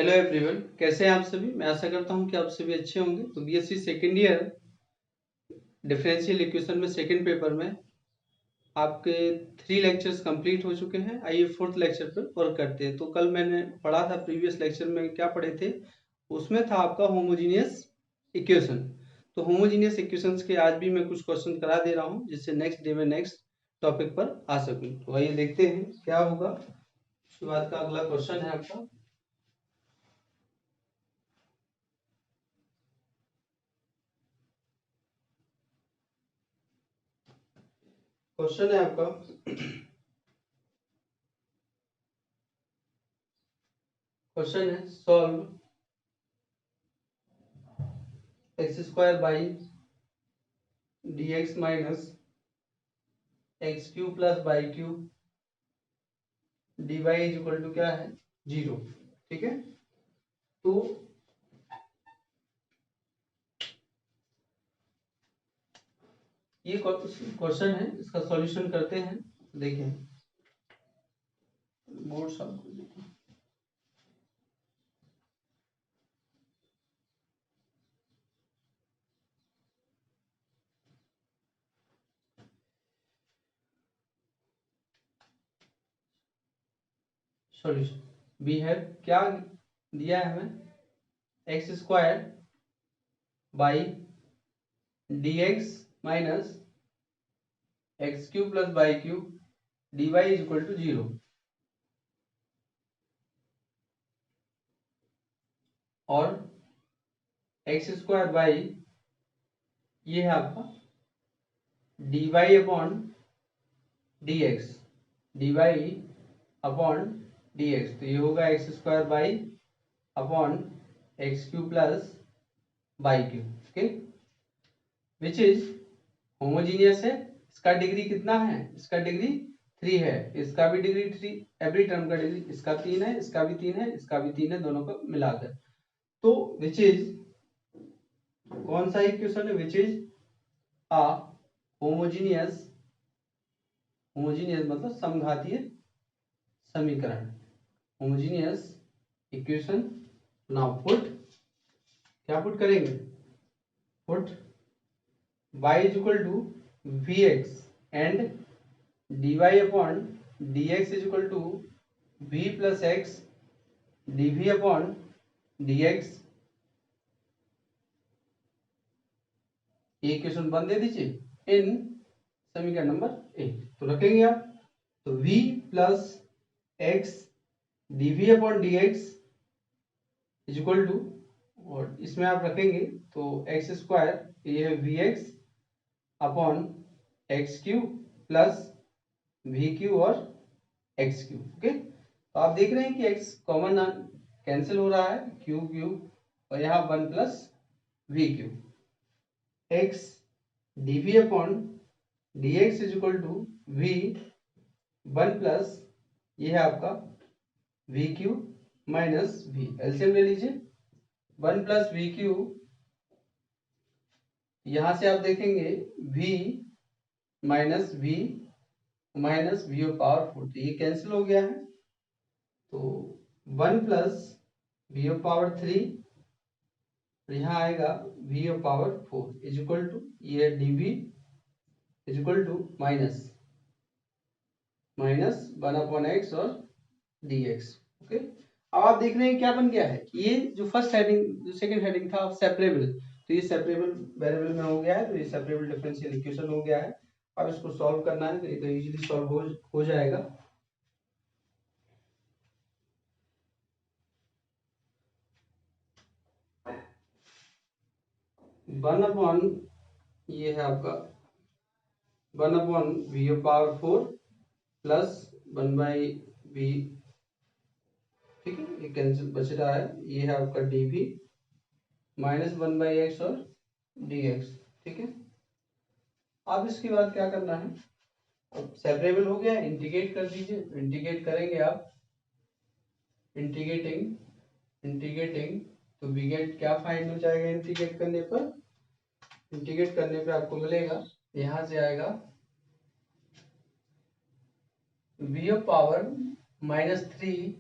Hello everyone, कैसे हैं आप सभी। मैं आशा करता हूं कि आप सभी अच्छे होंगे। तो BSc second year differential equation में सेकेंड पेपर में आपके 3 लेक्चर्स कंप्लीट हो चुके हैं। आइए फोर्थ लेक्चर पर वर्क करते हैं। तो कल मैंने पढ़ा था, प्रीवियस लेक्चर में क्या पढ़े थे, उसमें था आपका होमोजीनियस इक्वेशन। तो होमोजीनियस इक्वेशंस के आज भी मैं कुछ क्वेश्चन करा दे रहा हूँ, जिससे नेक्स्ट डे में नेक्स्ट टॉपिक पर आ सकूँ। तो आइए देखते हैं क्या होगा। उसके बाद का अगला क्वेश्चन है आपका, क्वेश्चन है आपका क्वेश्चन है solve X square by D x minus X cube plus by cube D Y is equal to क्या है, 0। ठीक है, तो ये क्वेश्चन है, इसका सॉल्यूशन करते हैं। देखें, बोर्ड साफ कर देते हैं। सॉल्यूशन वी हैव क्या दिया है हमें, X square by D x minus X cube plus by cube D Y is equal to 0। और एक्स स्क्वायर बाई ये है आपका D Y upon D x, D Y upon D x. तो ये होगा X square by upon X cube plus by cube. Okay, which is homogeneous है। इसका degree कितना है, इसका डिग्री 3 है, इसका भी डिग्री 3, एवरी टर्म का डिग्री, इसका 3 है, इसका भी 3 है, इसका भी 3 है, दोनों को मिलाकर। तो विच इज, कौन सा इक्वेशन है, which is a homogeneous, homogeneous मतलब समघातीय समीकरण, होमोजीनियस इक्वेशन। नाउ पुट, क्या पुट करेंगे, put y is equal to vx and dy upon dx is equal to v plus x dv upon dx। ये equation one दे दीजिए इन समीकरण number 8। तो रखेंगे आप, तो v plus X dv upon dx is equal to, और इसमें आप रखेंगे तो एक्स स्क्वायर, ये है V x upon X cube plus V cube और एक्स क्यू। ओके, तो आप देख रहे हैं कि एक्स कॉमन कैंसिल हो रहा है, क्यू क्यू, और यहाँ 1 plus V cube. X DV upon D x is equal to V 1 plus ये है आपका V cube minus V. LCM ले लीजिए, 1 प्लस वी क्यू, यहां से आप देखेंगे v minus V minus V of power 4, तो ये कैंसिल हो गया है। तो 1 प्लस वी ऑफ पावर 3, यहाँ आएगा we of power 4 is equal to, ये dv is equal to minus minus 1 upon x और डी एक्स। ओके, अब आप देख रहे हैं क्या बन गया है, ये जो फर्स्ट हेडिंग, जो सेकंड हेडिंग था सेपरेबल, तो ये सेपरेबल वेरिएबल में हो गया है, तो ये सेपरेबल डिफरेंशियल इक्वेशन हो गया है। अब इसको सॉल्व करना है, तो ये तो इजीली सॉल्व हो जाएगा। वन अपॉन ये है आपका 1 upon V of power 4 plus 1 by V. ठीक है, ये कैंसिल बच रहा है, ये है आपका डीवी माइनस 1 बाई एक्स और डी एक्स। ठीक है, अब इसके बाद क्या करना है, सेपरेबल हो गया, इंटीग्रेट कर दीजिए। इंटीग्रेट करेंगे आप, इंटीग्रेटिंग तो वी गेट क्या फाइंड हो जाएगा, इंटीग्रेट करने पर, इंटीग्रेट करने पे आपको मिलेगा, यहां से आएगा we of power -3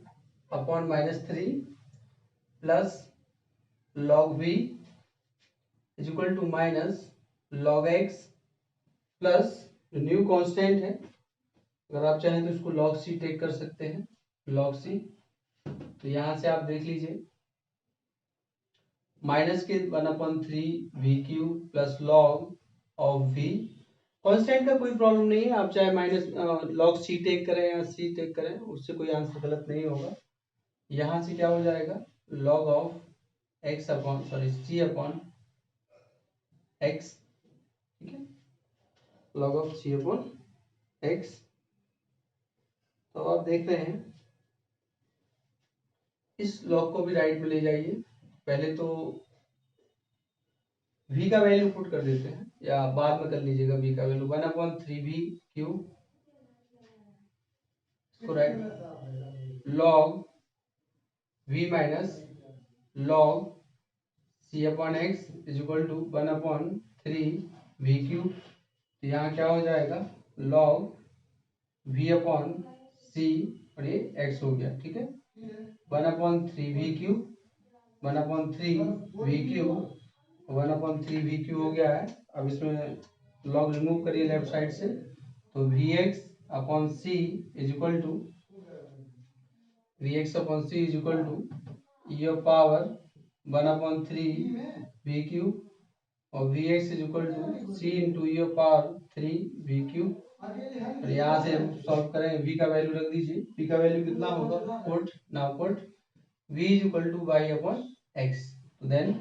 upon -3 plus log v is equal to minus log x plus जो न्यू कांस्टेंट है, अगर आप चाहें तो इसको log c टेक कर सकते हैं, log c। तो यहां से आप देख लीजिए माइनस के 1/3 we cube plus log of V. Constant का कोई प्रॉब्लम नहीं है, आप चाहे माइनस log c टेक करें या c टेक करें, उससे कोई आंसर गलत नहीं होगा। यहां से क्या हो जाएगा log of x upon c upon x, ठीक है, log of c upon x। तो आप देख रहे हैं इस log को भी राइट में ले जाइए। पहले तो v का वैल्यू पुट कर देते हैं या बाद में कर लीजिएगा। v का वैल्यू 1/3 वी क्यू, इसको right log v minus log c upon x is equal to 1/3 we cube. तो यहाँ क्या हो जाएगा log v अपॉन c और ये x हो गया, ठीक है। 1/3 we cube 1/3 we cube 1/3 we cube हो गया है। अब इसमें log रिमूव करिए लेफ्ट साइड से, तो vx upon c is equal to vx upon c is equal to e power 1/3 we cube और vx is equal to c into e power 3 v cube. और यहाँ से सॉल्व करें, v का value रख दीजिए, v का वैल्यू कितना होगा, put now put v is equal to y upon x। तो देन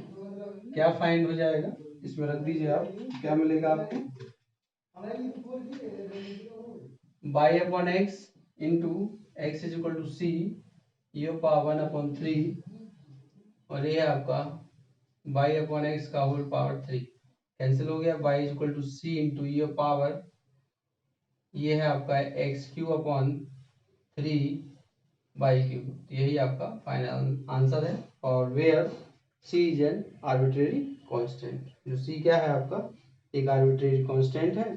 क्या फाइंड हो जाएगा, इसमें रख दीजिए आप, क्या मिलेगा आपको y upon x into x is equal to c e power 1/3 और ये आपका y अपॉन x का होल पावर 3 कैंसिल हो गया। y is equal to c into e power, ये है आपका x cube upon 3 y cube. यही आपका फाइनल आंसर है। और where c is an arbitrary constant, जो c क्या है आपका एक आर्बिट्रेरी कांस्टेंट है।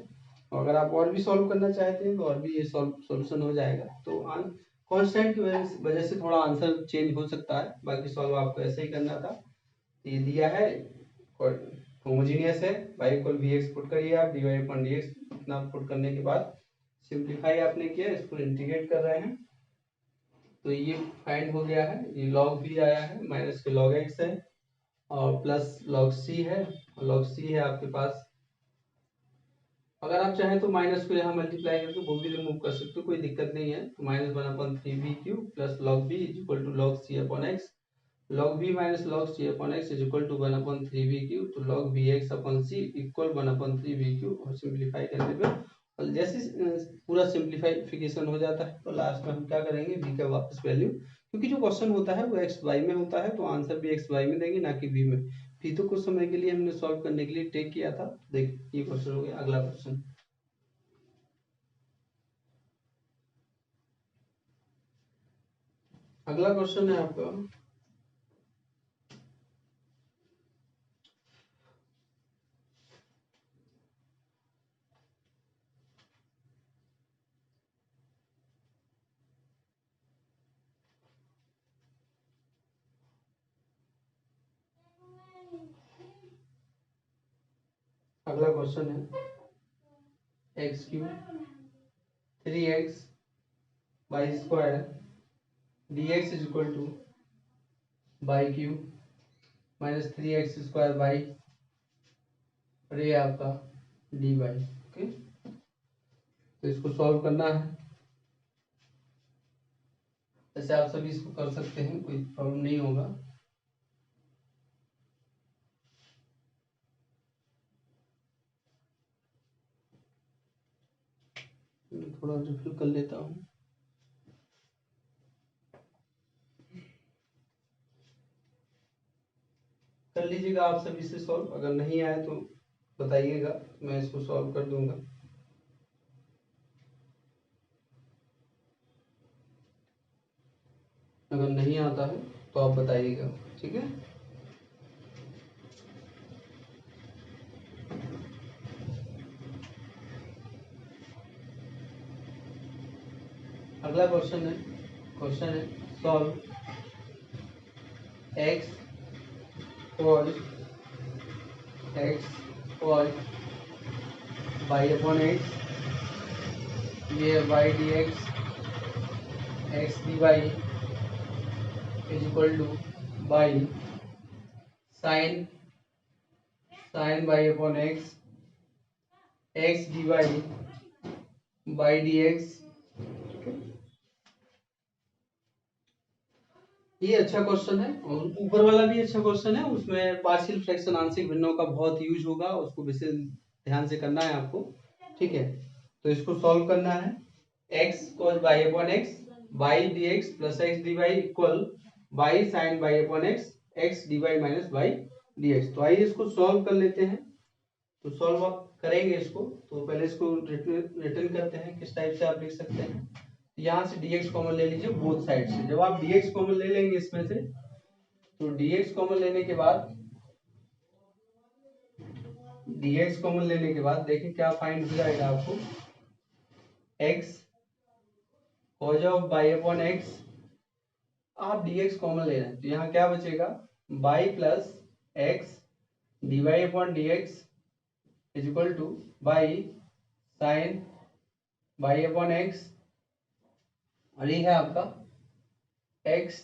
और अगर आप और भी सॉल्व करना चाहते हैं तो और भी ये सॉल्यूशन हो जाएगा। तो कांस्टेंट की वजह से थोड़ा आंसर चेंज हो सकता है, बाकी सॉल्व आपको ऐसे ही करना था। ये दिया है होमोजीनियस है, y equal v x put करिए आप, dy अपॉन डी एक्स इतना पुट करने के बाद सिंप्लीफाई आपने किया, इसको इंटीग्रेट कर रहे हैं। तो ये फाइंड हो गया है, ये log v आया है, माइनस के log x है और प्लस log c है, और log c है आपके पास। अगर आप चाहें तो माइनस को यहाँ मल्टीप्लाई करके वो भी रिमूव कर सकते हो, कोई दिक्कत नहीं है। तो minus 1/3 we cube plus log v is equal to log c upon x, log v minus log c upon x is equal to 1/3 we cube. तो log vx upon c equal 1/3 we cube. और simplify करने पे और जैसे पूरा simplification हो जाता है तो लास्ट में हम क्या करेंगे, v का वापस वैल्यू, क्योंकि जो क्वेश्चन होता है वो एक्स वाई में होता है तो आंसर भी एक्स वाई में देंगे ना कि v में। v तो कुछ समय के लिए हमने सॉल्व करने के लिए टेक किया था। देख ये क्वेश्चन हो गया। अगला क्वेश्चन, अगला क्वेश्चन है आपका अगला क्वेश्चन है x Q 3x by square d x is equal to by Q minus 3x square by, और ये आपका डी बाई। ओके, तो इसको सॉल्व करना है। ऐसे आप सभी इसको कर सकते हैं, कोई प्रॉब्लम नहीं होगा। थोड़ा रिफिल कर लेता हूँ। कर लीजिएगा आप सभी से सॉल्व, अगर नहीं आए तो बताइएगा, मैं इसको सॉल्व कर दूंगा। अगर नहीं आता है तो आप बताइएगा, ठीक है। अगला क्वेश्चन है solve x cos x cos y upon x, ये y D x D Y is equal to y sine y upon x D y y D x. ये अच्छा क्वेश्चन है और ऊपर वाला भी अच्छा क्वेश्चन है, उसमें पार्शियल फ्रैक्शन आंशिक भिन्नों का बहुत यूज होगा, उसको विशेष ध्यान से करना है आपको, ठीक है। तो इसको सॉल्व करना है, x cos y upon x y D x plus x D y equal y sine y upon x D y minus y D x. तो आइए इसको सॉल्व कर लेते हैं। तो सॉल्व करेंगे इसको, तो पहले इसको रिटर्न करते हैं, किस टाइप से आप लिख सकते हैं। यहाँ से dx कॉमन ले लीजिए बोथ साइड से। जब आप dx कॉमन ले लेंगे इसमें से, तो dx कॉमन लेने के बाद देखिए क्या फाइंड हो जाएगा आपको, x cos of y upon x, आप dx कॉमन ले रहे हैं तो यहाँ क्या बचेगा, y plus x D Y upon D x is equal to y sine y upon x, और ये है आपका x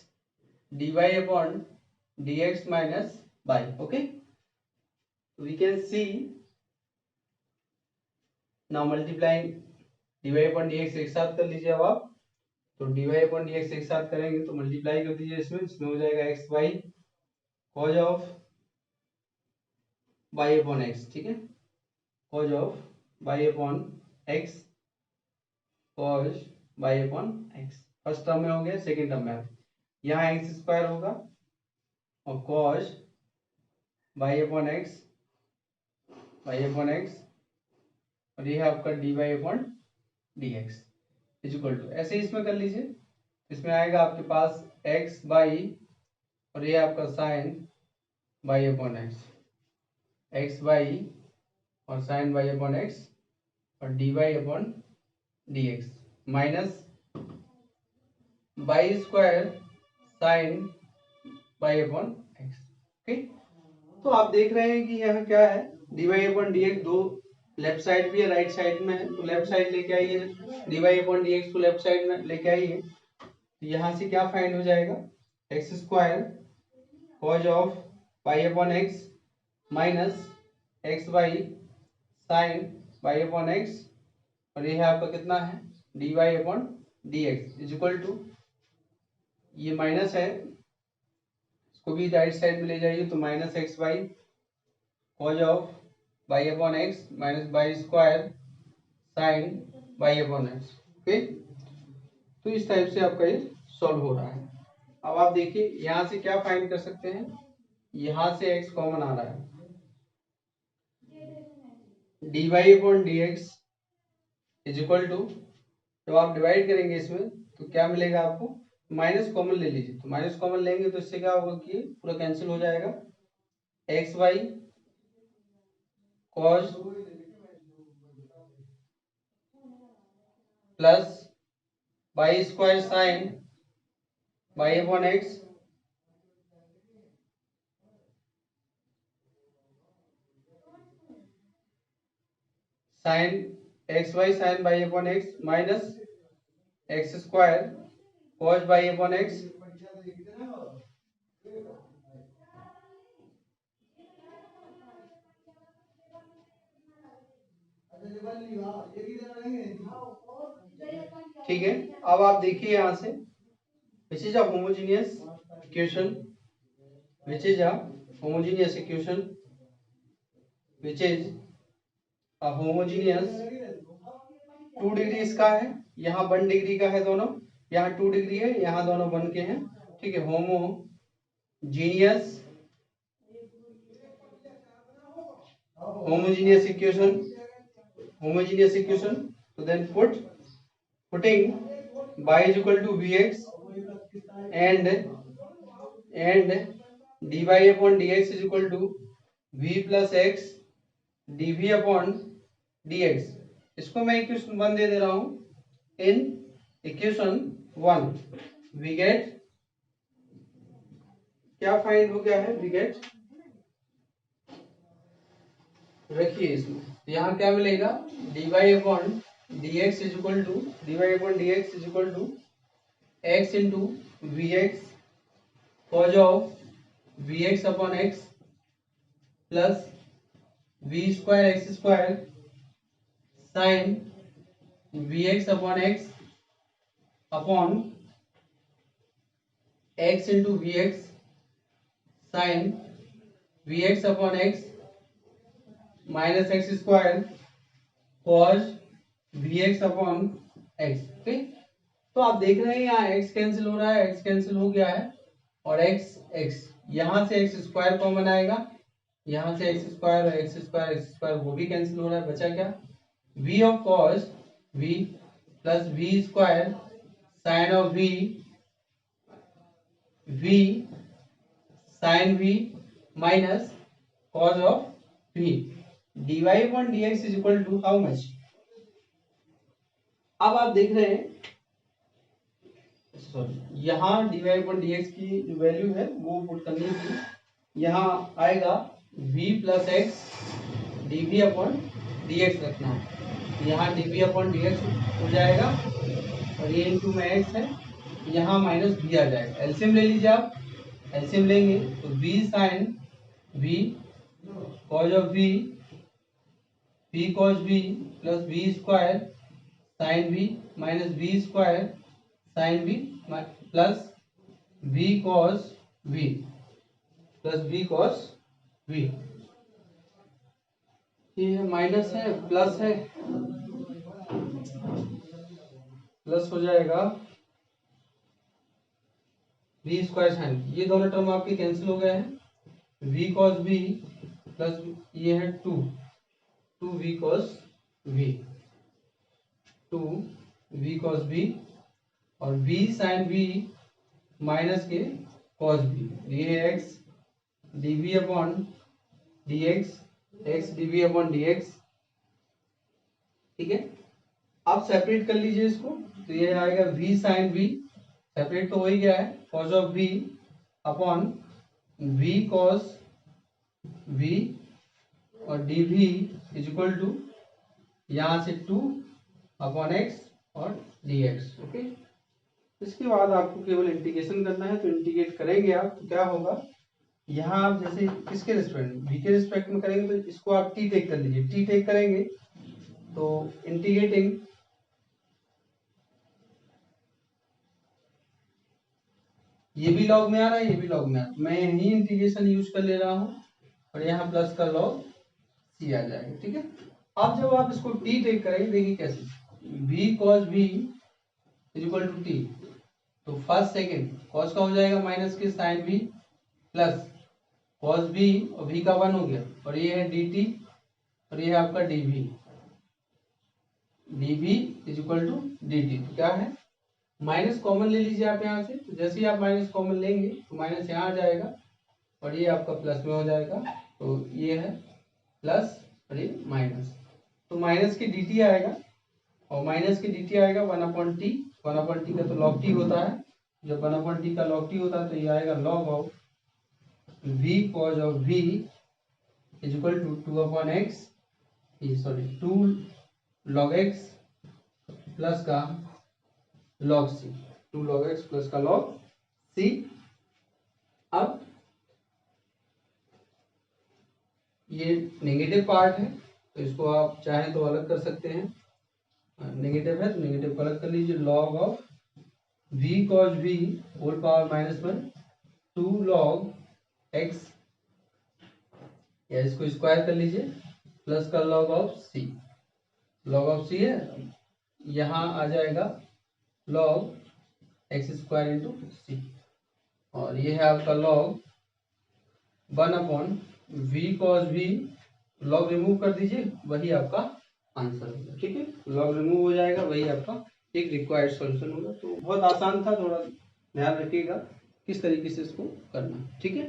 dy upon dx minus by, okay, we can see now multiplying dy upon dx एक साथ कर लीजिए। अब आप तो dy upon dx एक साथ करेंगे तो मल्टीप्लाई कर दीजिए इसमें हो जाएगा x y cos of y upon x, ठीक है, cos of y upon x cos y upon x first term में हो गया। सेकेंड टर्म में यहाँ एक्स स्क्वायर होगा और cos बाई अपॉन एक्स और ये है आपका D Y upon D x is equal to, ऐसे ही इसमें कर लीजिए। इसमें आएगा आपके पास एक्स बाई और ये आपका sine y upon x y और साइन बाई अपॉन एक्स और d Y upon D x minus y square sine y upon x, ठीक। तो आप देख रहे हैं कि यह क्या है, d Y upon D x, दो लेफ्ट साइड भी है राइट साइड में है, तो लेफ्ट साइड लेके आइए, d Y upon D x को लेफ्ट साइड में लेके आइए, तो यहाँ से क्या फाइंड हो जाएगा, x square cos of pi upon x minus x y sine y upon x और ये है आपका कितना है, d Y upon D x is equal to, ये माइनस है इसको भी राइट साइड में ले जाइए, तो minus x y cos of y upon x minus y square sine y upon x, okay. तो इस टाइप से आपका ये सॉल्व हो रहा है। अब आप देखिए यहाँ से क्या फाइंड कर सकते हैं, यहाँ से x कॉमन आ रहा है, d Y upon D x is equal to, जब आप डिवाइड करेंगे इसमें तो क्या मिलेगा आपको, माइनस कॉमन ले लीजिए, तो माइनस कॉमन लेंगे तो इससे क्या होगा कि पूरा कैंसिल हो जाएगा, x y cos plus y square sine y upon x sine x y sine y upon x minus x square cos y upon x ठीक है। अब आप देखिए यहाँ से which is a homogeneous equation which is a homogeneous equation which is a homogeneous 2 degree इसका है, यहाँ 1 डिग्री का है दोनों, यहाँ 2 डिग्री है, यहाँ दोनों 1 के हैं, ठीक है। homogeneous equation so then putting y is equal to vx and dy upon dx is equal to v plus x dv upon dx, इसको मैं इक्वेशन 1 दे रहा हूं। इन इक्वेशन 1 we get क्या फाइंड हो गया है ब्रैकेट रखिए इसमें, तो यहाँ क्या मिलेगा dy upon dx is equal to x into v x cos of v x upon x plus v square x square sine v x upon x upon x into v x sine v x upon x minus x square cos v x upon x. ठीक, तो आप देख रहे हैं यहाँ x cancel हो रहा है, x कैंसिल हो गया है और x यहाँ से एक्स स्क्वायर कॉमन आएगा, यहाँ से एक्स स्क्वायर वो भी कैंसिल हो रहा है, बचा क्या v of cos v plus v square sine of v sign v minus cos of v dy upon dx is equal to how much. अब आप देख रहे हैं सॉरी यहाँ dy अपॉन dx की जो वैल्यू है वो पुट करनी थी, यहाँ आएगा v plus X dv upon dx रखना है, यहाँ dv अपॉन dx हो जाएगा और ये इंटू में x है, यहाँ माइनस v आ जाएगा। एलसीएम ले लीजिए आप, एलसीएम लेंगे तो v sign v cos of v cos v plus v square sine v minus v square sine v plus v cos v plus v cos v, ये minus है plus है, plus हो जाएगा v स्क्वायर साइन, ये दोनों term आपके cancel हो गए हैं, v कॉस v प्लस ये है two v cos v cos v और v साइन v माइनस के कॉस v, ये है x dv upon dx x dv upon dx। ठीक है, आप सेपरेट कर लीजिए इसको, तो ये आएगा v साइन v, सेपरेट तो हो ही गया है, cos of v upon v cos v और dv इज इक्वल टू यहाँ से 2 अपॉन x और dx। ओके, इसके बाद आपको केवल इंटीग्रेशन करना है, तो इंटीग्रेट करेंगे आप तो क्या होगा, यहाँ आप जैसे किसके रिस्पेक्ट में v के रिस्पेक्ट में करेंगे तो इसको आप t टेक कर लीजिए, t टेक करेंगे तो इंटीग्रेटिंग ये भी लॉग में आ रहा है, ये भी लॉग में आ रहा है, मैं यही इंटीग्रेशन यूज कर ले रहा हूँ और यहाँ प्लस का लॉग c आ जाएगा। ठीक है, अब जब आप इसको t टेक करेंगे देखिए कैसे, v cos v is equal to t, तो फर्स्ट सेकंड cos का हो जाएगा माइनस के sine v plus cos v और v का 1 हो गया और ये है dt और ये है आपका dv is equal to dt, तो क्या है माइनस कॉमन ले लीजिए आप यहाँ से, तो जैसे ही आप माइनस कॉमन लेंगे तो माइनस यहाँ आ जाएगा और ये आपका प्लस में हो जाएगा, तो ये है प्लस और ये माइनस, तो माइनस के dt आएगा और माइनस के dt आएगा 1/t, 1/t का तो log t होता है, जब 1/t का log t होता है तो ये आएगा log of v cos of v is equal to 2/x, sorry 2 log x plus का log c, 2 log x plus का log c। अब ये नेगेटिव पार्ट है तो इसको आप चाहें तो अलग कर सकते हैं, नेगेटिव है तो नेगेटिव को अलग कर लीजिए, log of v cos v whole power -1 2 log x, या इसको स्क्वायर कर लीजिए प्लस का log of c, log of c है, यहाँ आ जाएगा log x square into c और ये है आपका log 1/v cos v, log remove कर दीजिए वही आपका आंसर होगा। ठीक है, लॉग रिमूव हो जाएगा वही आपका एक रिक्वायर्ड सॉल्यूशन होगा। तो बहुत आसान था, थोड़ा ध्यान रखिएगा किस तरीके से इसको करना। ठीक है,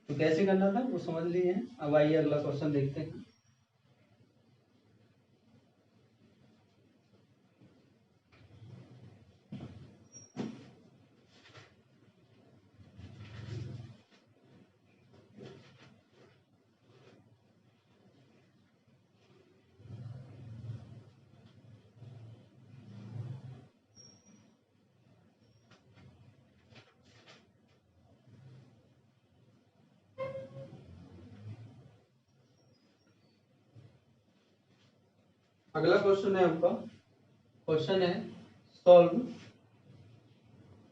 तो कैसे करना था वो समझ लिए हैं, अब आइए अगला क्वेश्चन देखते हैं। अगला क्वेश्चन है आपका, क्वेश्चन है solve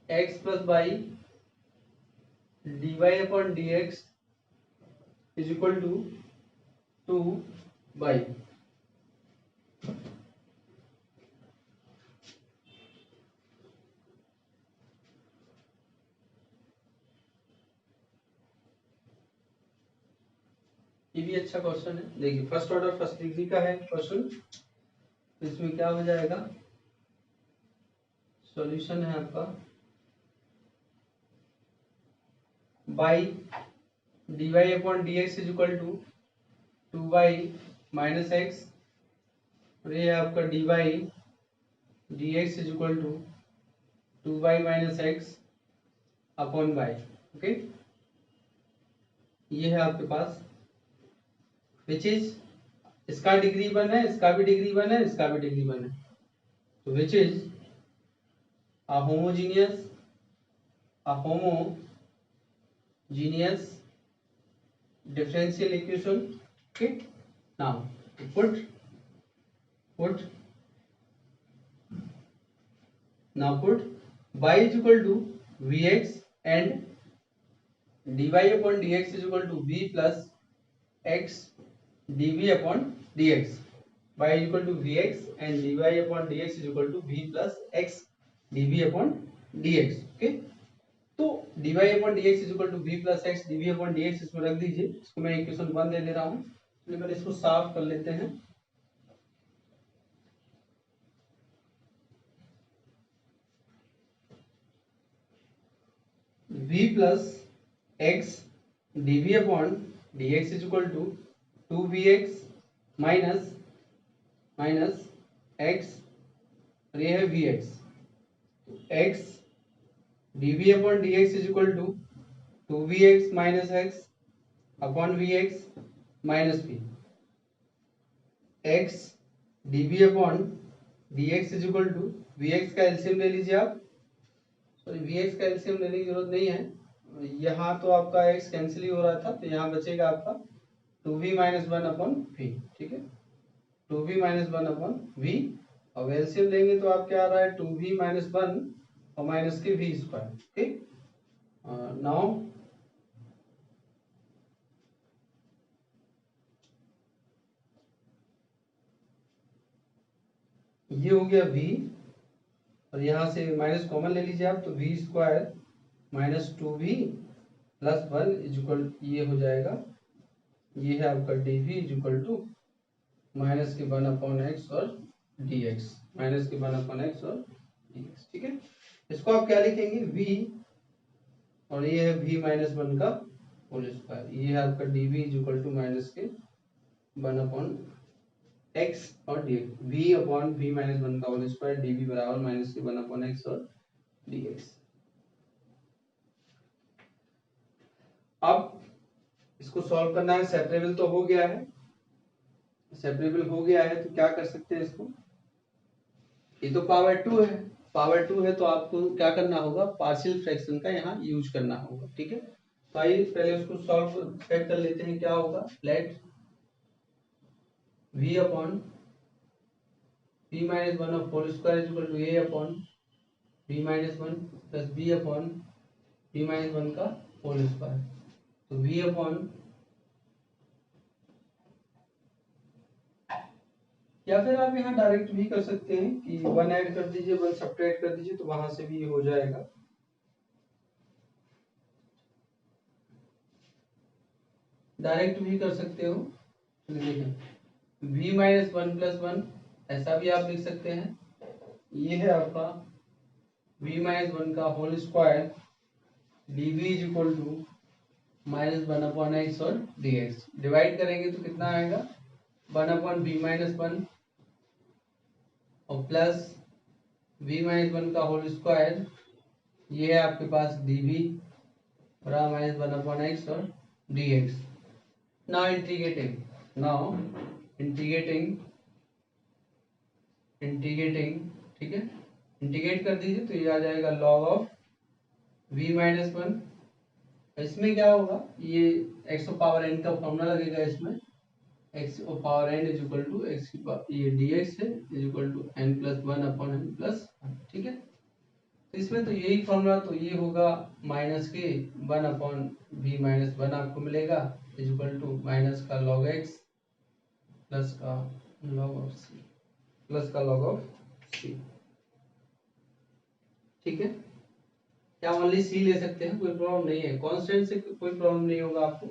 x plus y d Y upon D x is equal to 2 y. ये भी अच्छा क्वेश्चन है। देखिए फर्स्ट ऑर्डर फर्स्ट डिग्री का है क्वेश्चन, तो इसमें क्या हो जाएगा, सॉल्यूशन है आपका y d Y upon D x is equal to 2y minus x, और ये आपका D y d x is equal to 2y minus x upon y. Okay, ये है आपके पास विच इज, इसका डिग्री 1 है, इसका भी डिग्री 1 है, इसका भी डिग्री 1 है, तो which is a homogeneous differential equation. Okay, now put y is equal to vx and dy upon dx is equal to v plus x dv upon dx. Y is equal to vx and dy upon dx is equal to v plus x dv upon dx. Okay, तो dy upon dx is equal to v plus x dv upon dx इसमें रख दीजिए। इसको मैं equation 1 दे दे रहा हूँ, चलिए पहले इसको साफ कर लेते हैं। v plus x dv upon dx is equal to 2vx minus x, और ये है vx, x dv upon dx is equal to 2vx minus x upon vx minus v, x dv upon dx is equal to vx का LCM ले लीजिए आप, sorry vx का LCM लेने की जरूरत नहीं है, यहाँ तो आपका x कैंसिल ही हो रहा था, तो यहाँ बचेगा आपका 2v माइनस 1 अपॉन v। ठीक है, 2v माइनस 1 अपॉन v, और एलसीएम लेंगे तो आप क्या आ रहा है 2v माइनस 1 और माइनस के v स्क्वायर। ठीक, नाउ ये हो गया v, और यहाँ से माइनस कॉमन ले लीजिए आप, तो v square minus 2v plus 1 is equal, ये हो जाएगा, ये है आपका dv is equal to minus के 1 अपॉन एक्स और dx, माइनस के 1 अपॉन एक्स और dx। ठीक है, इसको आप क्या लिखेंगे v, और ये है v माइनस 1 का होल स्क्वायर, ये है आपका dv is equal to minus के 1 अपॉन x और dx, v upon v minus 1 का होल स्क्वायर dv बराबर माइनस के 1 अपॉन x और dx। अब इसको सॉल्व करना है, सेपरेबल तो हो गया है, सेपरेबल हो गया है, तो क्या कर सकते हैं इसको, ये तो पावर 2 है, पावर 2 है, तो आपको क्या करना होगा, पार्शियल फ्रैक्शन का यहाँ यूज करना होगा। ठीक है, तो आइए पहले उसको सॉल्व सेट कर लेते हैं, क्या होगा, let v upon v minus 1 of whole square is equal to a upon v minus 1 plus b upon v minus 1 का होल स्क्वायर, तो v अपॉन, या फिर आप यहाँ डायरेक्ट भी कर सकते हैं कि 1 ऐड कर दीजिए 1 सब्ट्रैक्ट कर दीजिए, तो वहां से भी हो जाएगा। डायरेक्ट भी कर सकते हो, देखिए v माइनस 1 प्लस 1 ऐसा भी आप लिख सकते हैं, ये है आपका v माइनस 1 का whole square dv is equal to minus 1 upon x और dx, डिवाइड करेंगे तो कितना आएगा 1 अपॉन v माइनस 1 और प्लस v माइनस 1 का होल स्क्वायर, ये है आपके पास dv बराबर माइनस 1 अपॉन एक्स और dx। नाउ इंटीग्रेटिंग, ठीक है, इंटीग्रेट कर दीजिए तो ये आ जाएगा लॉग ऑफ v माइनस 1, इसमें क्या होगा, ये x पावर n का फॉर्मूला लगेगा इसमें, x power n is equal to x ये dx है is equal to n plus one upon n plus one. ठीक है, तो इसमें तो यही फॉर्मूला, तो ये होगा माइनस के one upon v minus one आपको मिलेगा इज इक्वल टू माइनस का log x प्लस का log ऑफ c प्लस का log ऑफ c। ठीक है, क्या ओनली सी ले सकते हैं, कोई प्रॉब्लम नहीं है, कांस्टेंट से कोई प्रॉब्लम नहीं होगा आपको।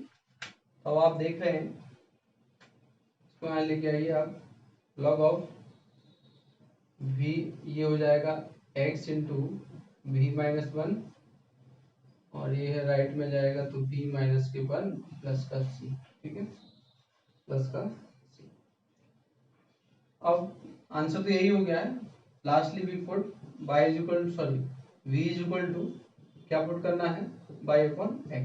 अब आप देख रहे हैं, इसको यहाँ लेके आइए आप, log ऑफ v ये हो जाएगा x into v minus one, और ये है राइट में जाएगा तो v माइनस के वन प्लस का c। ठीक है, प्लस का c। अब आंसर तो यही हो गया है। Lastly we put y is equal to sorry v is equal to क्या पुट करना है, y अपॉन x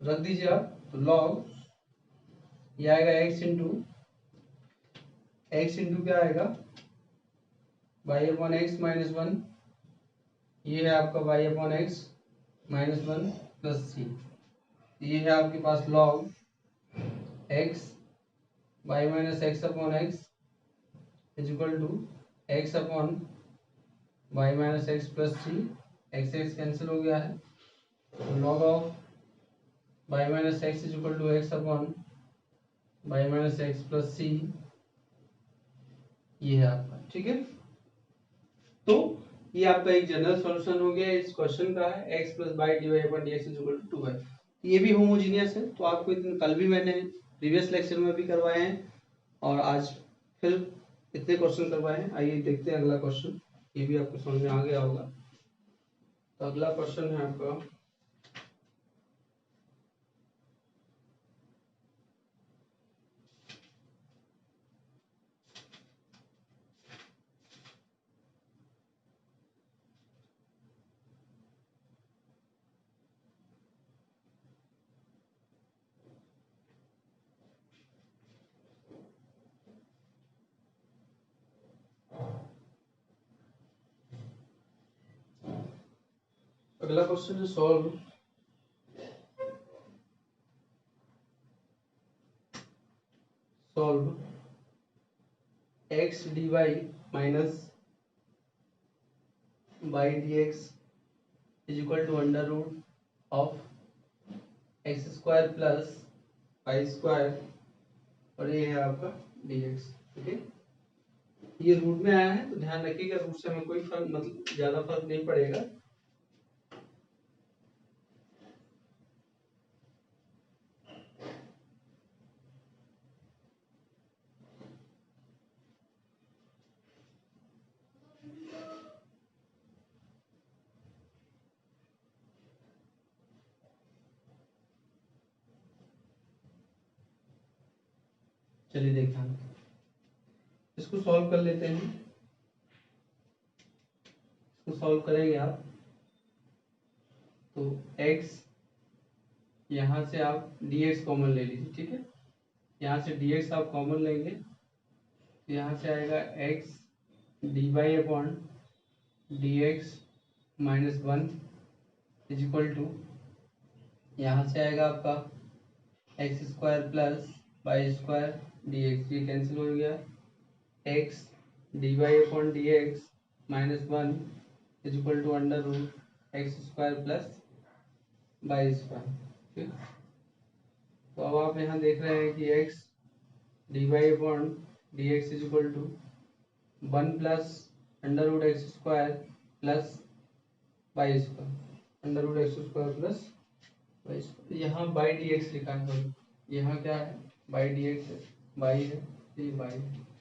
रख दीजिए आप, तो log ये आएगा x इंटू क्या आएगा y upon x minus one, ये है आपका y upon x minus one plus c, ये है आपके पास log x y minus x upon x is equal to x upon y minus x plus c, x x cancel हो गया है, तो log of y minus x is equal to x upon y minus x plus c, ये है आपका। ठीक है, तो ये आपका एक जनरल सॉल्यूशन हो गया इस क्वेश्चन का है, x plus y d Y upon D x is equal to 2y। ये भी होमोजीनियस है, तो आपको इतने कल भी मैंने प्रीवियस लेक्चर में भी करवाए हैं और आज फिर इतने क्वेश्चन करवाए हैं। आइए देखते हैं अगला क्वेश्चन, ये भी आपको समझ में आ गया होगा। तो अगला क्वेश्चन है आपका अगला क्वेश्चन है solve x dy minus y D x is equal to under root of x square plus y square, और ये है आपका dx। ठीक है, ये रूट में आया है तो ध्यान रखिएगा, रूट से हमें कोई फर्क मतलब ज्यादा फर्क नहीं पड़ेगा। चलिए देखते हैं, इसको सॉल्व कर लेते हैं। इसको सॉल्व करेंगे आप तो x, यहाँ से आप dx कॉमन ले लीजिए। ठीक है, यहाँ से dx आप कॉमन लेंगे तो यहाँ से आएगा x d Y upon D x minus one is equal to, यहाँ से आएगा आपका x square plus y square d x, ये कैंसिल हो गया, x D Y upon D x minus one is equal to under root x square plus y square. ठीक, तो अब आप यहाँ देख रहे हैं कि x d Y upon D x is equal to one plus under root x square plus y square, under root x square plus y square, यहाँ बाई डी एक्स लिखा है, यहाँ क्या है बाई डी एक्स है, y है, ये by है।